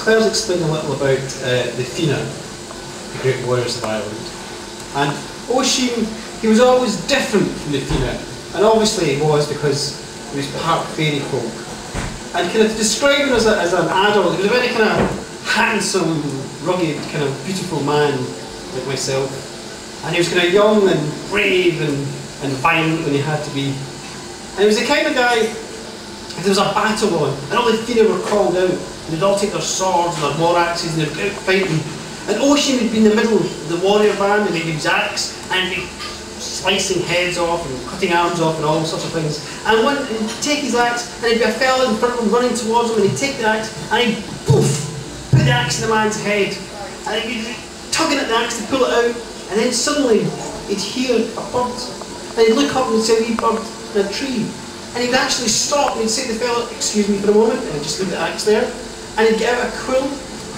Claire's explained a little about the Fianna, the great warriors of Ireland. And Oisín, he was always different from the Fianna. And obviously he was, because he was part fairy folk. And kind of describe him as an adult, he was a very kind of handsome, rugged, kind of beautiful man like myself. And he was kind of young and brave and violent when he had to be. And he was the kind of guy, if there was a battle on, and all the Fianna were called out, and they'd all take their swords and their war axes and they'd go out fighting. And Oisín would be in the middle of the warrior band, and he'd use his axe, and he'd be slicing heads off and cutting arms off and all sorts of things. And he'd take his axe, and he'd be a fella in front of him running towards him, and he'd take the axe, and he'd poof, put the axe in the man's head. And he'd be tugging at the axe to pull it out, and then suddenly he'd hear a bird. And he'd look up and he'd see a wee bird in a tree. And he'd actually stop and he'd say to the fella, "Excuse me for a moment," and he'd just leave the axe there. And he'd get out a quill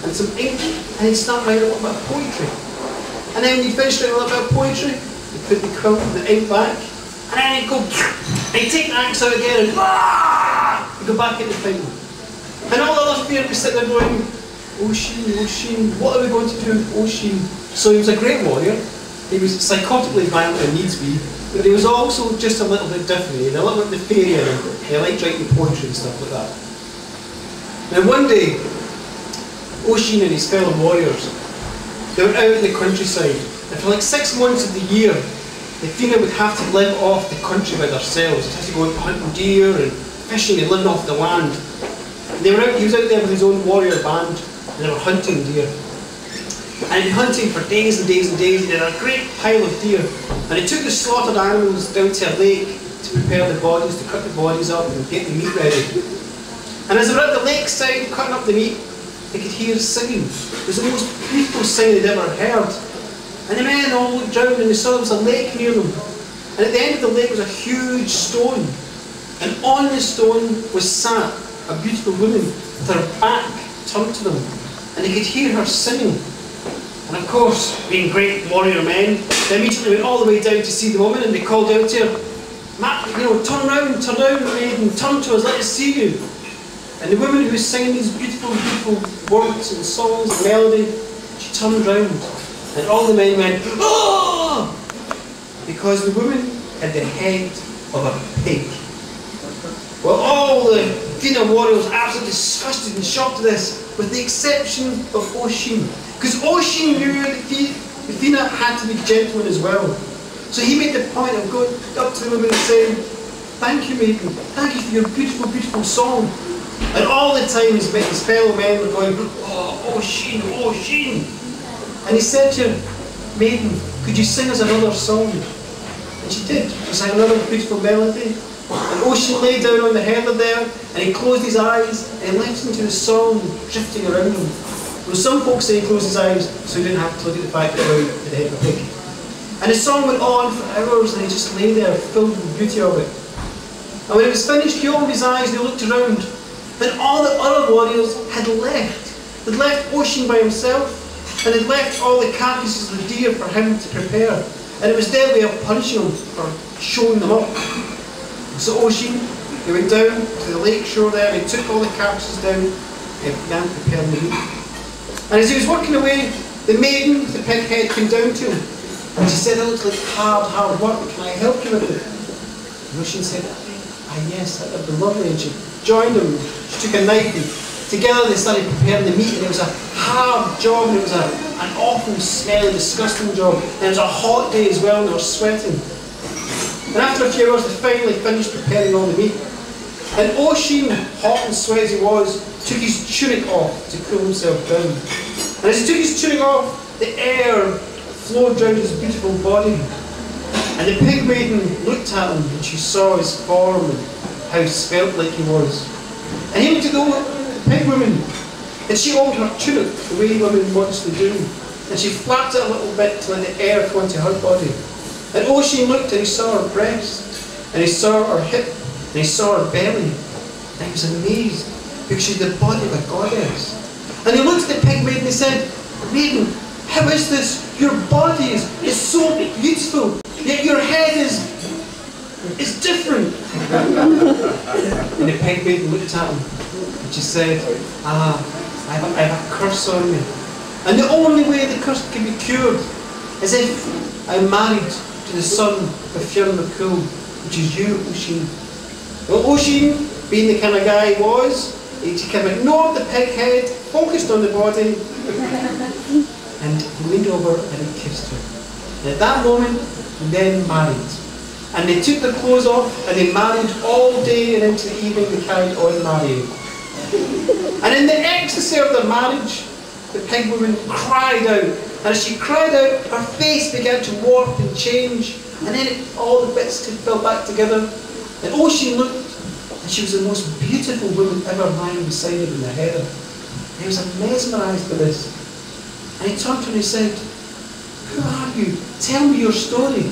and some ink, and he'd start writing a little bit of poetry. And then when he'd finish writing a little bit of poetry, he'd put the quill and the ink back, and then he'd go, and he'd take the axe out again, and he'd go back into fighting. And all the other Fianna would be sitting there going, "Oisín, Oisín, what are we going to do with Oisín?" So he was a great warrior, he was psychotically violent when needs be, but he was also just a little bit different. He had a little bit of the fairy in him, he liked writing poetry and stuff like that. Now one day, Oisín and his fellow warriors, they were out in the countryside, and for like 6 months of the year, the Fianna would have to live off the country by themselves. They'd have to go out hunting deer and fishing and living off the land. And he was out there with his own warrior band, and they were hunting deer. And he'd been hunting for days and days and days. He did a great pile of deer, and he took the slaughtered animals down to a lake to prepare the bodies, to cut the bodies up and get the meat ready. And as they were at the lakeside cutting up the meat, they could hear singing. It was the most beautiful singing they'd ever heard. And the men all looked down and they saw there was a lake near them. And at the end of the lake was a huge stone. And on the stone was sat a beautiful woman with her back turned to them. And they could hear her singing. And of course, being great warrior men, they immediately went all the way down to see the woman, and they called out to her, "Turn round, turn down, maiden, turn to us, let us see you." And the woman who was singing these beautiful, beautiful words and songs and melody, she turned round, and all the men went, "Oh!" Because the woman had the head of a pig. Well, all the Fianna warriors were absolutely disgusted and shocked at this, with the exception of Oisín. Because Oisín knew that the Fianna had to be gentlemen as well. So he made the point of going up to the woman and saying, "Thank you, maiden, thank you for your beautiful, beautiful song." And all the time his fellow men were going, "Oh, Oisín, Oisín." And he said to her, "Maiden, could you sing us another song?" And she did. She sang another beautiful melody. And Oisín lay down on the heather there, and he closed his eyes, and he listened to the song drifting around him. Well, some folks say he closed his eyes so he didn't have to look at the fact that he had the head of a pig. And the song went on for hours, and he just lay there filled with the beauty of it. And when it was finished, he opened his eyes and he looked around. And all the other warriors had left. They'd left Oisín by himself, and they'd left all the carcasses of the deer for him to prepare. And it was their way of punishing him for showing them up. So Oisín, he went down to the lake shore there, and he took all the carcasses down and began preparing the meat. And as he was working away, the maiden with the pig head came down to him. And she said, "That looks like hard work. Can I help you with it?" And Oisín said, "Yes, that would be lovely." And she joined him. She took a knife, and together they started preparing the meat. And it was a hard job, and it was an awful, smelly, disgusting job. And it was a hot day as well, and they were sweating. And after a few hours, they finally finished preparing all the meat. And Oisín, hot and sweaty as he was, took his tunic off to cool himself down. And as he took his tunic off, the air flowed round his beautiful body. And the pig maiden looked at him, and she saw his form and how svelte like he was. And he looked at the pig woman, and she opened her tunic the way women wants to do. And she flapped it a little bit to let the air go into her body. And Oisín looked, and he saw her breast, and he saw her hip, and he saw her belly. And he was amazed, because she had the body of a goddess. And he looked at the pig maiden and he said, "Maiden, how is this? Your body is so beautiful, yet your head is different." And the pig maiden looked at him, and she said, I have a curse on me. And the only way the curse can be cured is if I'm married to the son of Fianna, which is you, Oisín. Well, Oisín, being the kind of guy he was, he kind of ignored the pig head, focused on the body, and he leaned over and he kissed her. And at that moment, they married. And they took their clothes off and they married all day, and into the evening they carried on marrying. And in the ecstasy of their marriage, the pig woman cried out. And as she cried out, her face began to warp and change. And then all the bits fell back together. And Oisín looked, and she was the most beautiful woman ever lying beside him in the heather. And he was mesmerised by this. And he turned to her and he said, "Who are you? Tell me your story."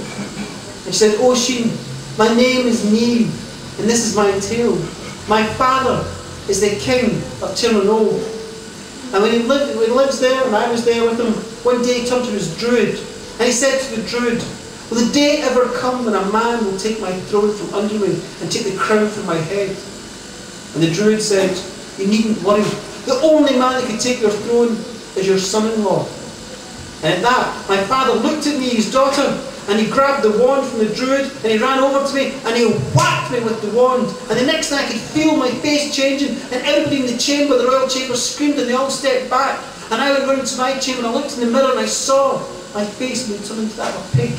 And she said, "Oisín, my name is Niamh, and this is my tale. My father is the king of Tirnanoe. And when he lives there, and I was there with him, one day he turned to his druid, and he said to the druid, 'Will the day ever come when a man will take my throne from under me and take the crown from my head?' And the druid said, 'You needn't worry. The only man that can take your throne is your son-in-law.' And at that, my father looked at me, his daughter, and he grabbed the wand from the druid, and he ran over to me, and he whacked me with the wand. And the next thing I could feel my face changing, and everybody in the chamber, the royal chamber, screamed, and they all stepped back. And I went round to my chamber, and I looked in the mirror, and I saw my face being turned into that of a pig.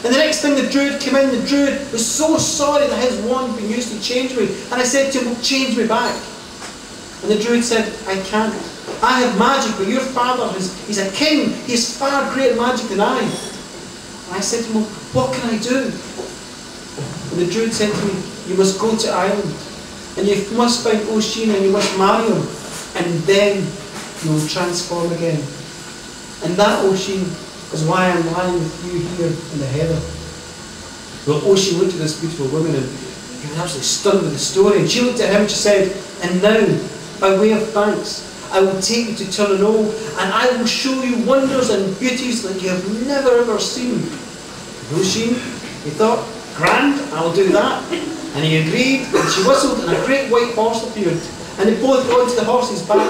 And the next thing the druid came in, the druid was so sorry that his wand had been used to change me. And I said to him, 'Well, change me back.' And the druid said, 'I can't. I have magic, but your father, he's a king. He has far greater magic than I.' And I said to him, 'Well, what can I do?' And the druid said to me, 'You must go to Ireland, and you must find Oisín, and you must marry him, and then you will transform again. And that, Oisín, is why I'm lying with you here in the heather.' Well, Oisín looked at this beautiful woman, and he was absolutely stunned with the story. And she looked at him and she said, 'And now, by way of thanks, I will take you to Tirnanoe, and I will show you wonders and beauties that you have never ever seen.' And Oisín, he thought, 'Grand, I'll do that.' And he agreed, and she whistled, and a great white horse appeared. And they both got onto the horse's back,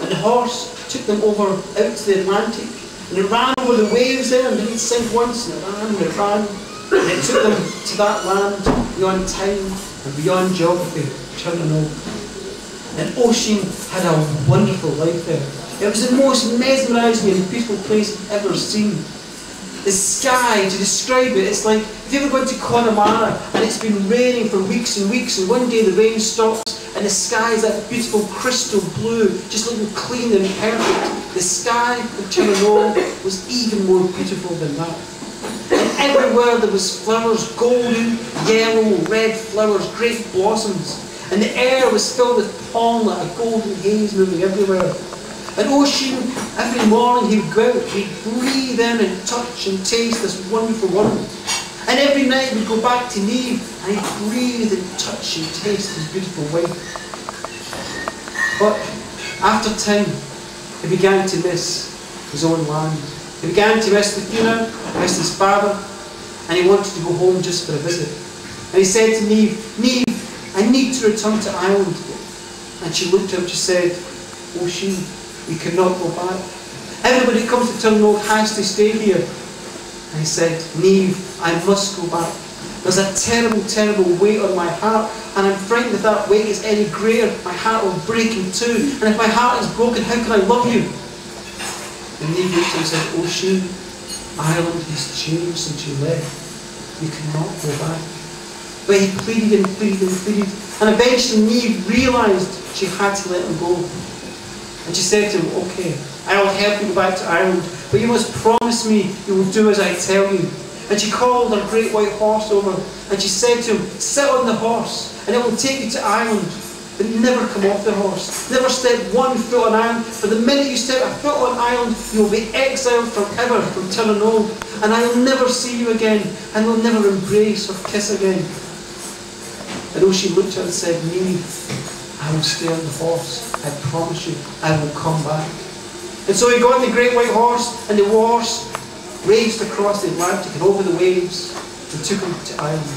and the horse took them over out to the Atlantic. And it ran over the waves there and didn't sink once, and it ran and it ran. And it took them to that land beyond time and beyond geography, Tirnanoe. And Oisín had a wonderful life there. It was the most mesmerising and beautiful place I've ever seen. The sky, to describe it, it's like if you ever gone to Connemara and it's been raining for weeks and weeks, and one day the rain stops and the sky is that beautiful crystal blue, just looking clean and perfect. The sky of Tirnanoe was even more beautiful than that. And everywhere there was flowers, golden, yellow, red flowers, great blossoms. And the air was filled with pollen like a golden haze moving everywhere. And Oisín, every morning he would go out, he'd breathe in and touch and taste this wonderful world. And every night he'd go back to Niamh and he'd breathe and touch and taste his beautiful wife. But after time, he began to miss his own land. He began to miss the Fianna, miss his father, and he wanted to go home just for a visit. And he said to Niamh, "Niamh, I need to return to Ireland." And she looked at him and she said, "Oisín, we cannot go back. Everybody who comes to Tirnanoe has to stay here." And he said, "Niamh, I must go back. There's a terrible, terrible weight on my heart, and I'm frightened if that weight is any greater, my heart will break in two. And if my heart is broken, how can I love you?" And Niamh looked at him and said, "Oisín, Ireland has changed since you left. You cannot go back." But he pleaded and pleaded and pleaded, and eventually Niamh realised she had to let him go. And she said to him, "Okay, I will help you go back to Ireland, but you must promise me you will do as I tell you." And she called her great white horse over, and she said to him, "Sit on the horse, and it will take you to Ireland. But never come off the horse. Never step one foot on Ireland, for the minute you step a foot on Ireland, you will be exiled forever from Tirnanoe, and I will never see you again, and will never embrace or kiss again." And Oisín looked at her and said, "Niamh, I will stay on the horse. I promise you, I will come back." And so he got on the great white horse, and the horse raced across the Atlantic and over the waves and took him to Ireland.